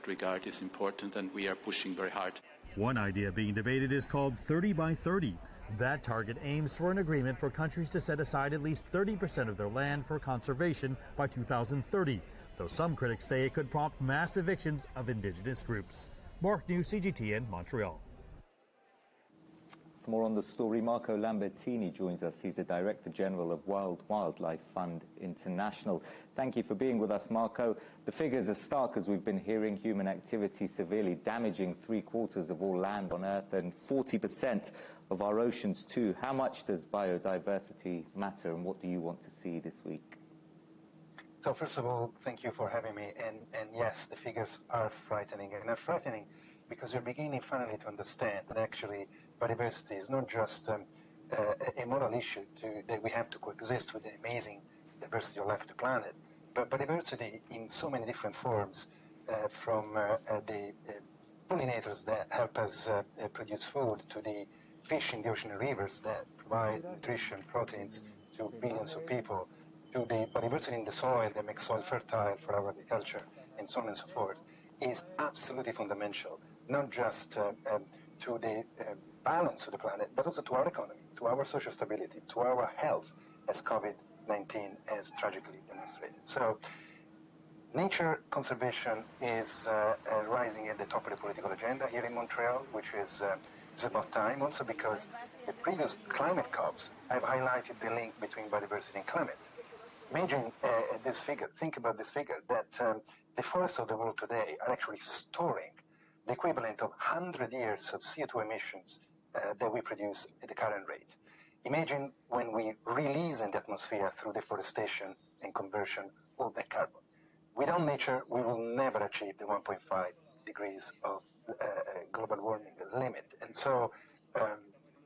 that regard is important, and we are pushing very hard. One idea being debated is called 30 by 30. That target aims for an agreement for countries to set aside at least 30% of their land for conservation by 2030, though some critics say it could prompt mass evictions of indigenous groups. Mark New, CGTN, Montreal. For more on the story, Marco Lambertini joins us. He's the Director General of World Wildlife Fund International. Thank you for being with us, Marco. The figures are stark, as we've been hearing. Human activity severely damaging 3/4 of all land on Earth and 40% of our oceans too. How much does biodiversity matter, and what do you want to see this week? So first of all, thank you for having me. And yes, the figures are frightening, and they're frightening because we're beginning finally to understand that actually biodiversity is not just a moral issue that we have to coexist with the amazing diversity of life on the planet, but biodiversity in so many different forms, from the pollinators that help us produce food, to the fish in the ocean and rivers that provide nutrition, proteins to billions of people, to the biodiversity in the soil that makes soil fertile for our agriculture, and so on and so forth, is absolutely fundamental, not just to the balance of the planet, but also to our economy, to our social stability, to our health, as COVID-19 has tragically demonstrated. So nature conservation is rising at the top of the political agenda here in Montreal, which is about time, also because the previous climate COPs have highlighted the link between biodiversity and climate. Imagine this figure, think about this figure, that the forests of the world today are actually storing the equivalent of 100 years of CO2 emissions that we produce at the current rate. Imagine when we release in the atmosphere through deforestation and conversion all that carbon. Without nature, we will never achieve the 1.5 degrees of global warming limit. And so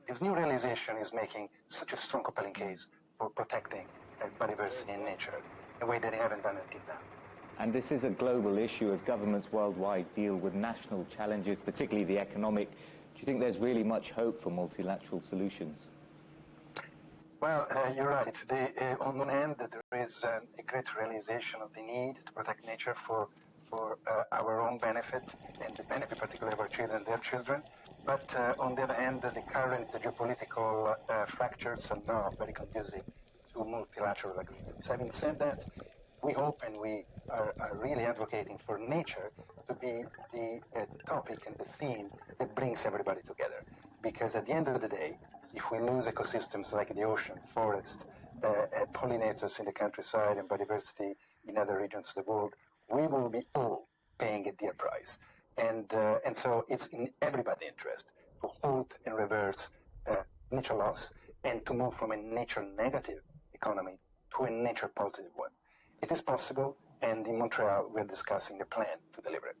this new realization is making such a strong, compelling case for protecting biodiversity in nature in a way that they haven't done until now. And this is a global issue as governments worldwide deal with national challenges, particularly the economic. Do you think there's really much hope for multilateral solutions? Well, you're right. On one hand, there is a great realization of the need to protect nature for our own benefit, and the benefit particularly of our children and their children. But on the other hand, the current geopolitical fractures are not very conducive to multilateral agreements. Having said that, we hope and we are really advocating for nature to be the topic and the theme that brings everybody together. Because at the end of the day, if we lose ecosystems like the ocean, forest, pollinators in the countryside, and biodiversity in other regions of the world, we will be all paying a dear price. And so it's in everybody's interest to halt and reverse nature loss and to move from a nature negative economy to a nature positive one. It is possible, and in Montreal we're discussing a plan to deliver it.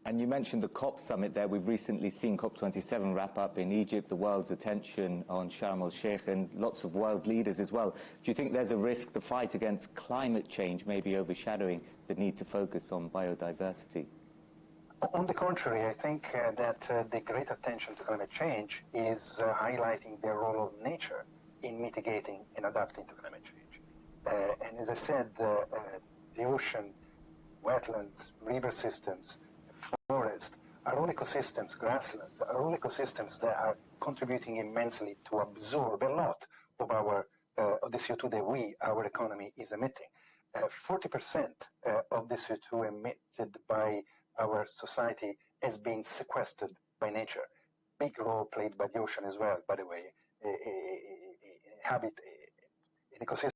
And you mentioned the COP summit there. We've recently seen COP27 wrap up in Egypt, the world's attention on Sharm el-Sheikh, and lots of world leaders as well. Do you think there's a risk the fight against climate change may be overshadowing the need to focus on biodiversity? On the contrary, I think that the great attention to climate change is highlighting the role of nature in mitigating and adapting to climate change. And as I said, the ocean, wetlands, river systems, forest are all ecosystems, grasslands are all ecosystems that are contributing immensely to absorb a lot of of the CO2 that our economy is emitting. 40% of the CO2 emitted by our society has been sequestered by nature. Big role played by the ocean as well, by the way, an ecosystem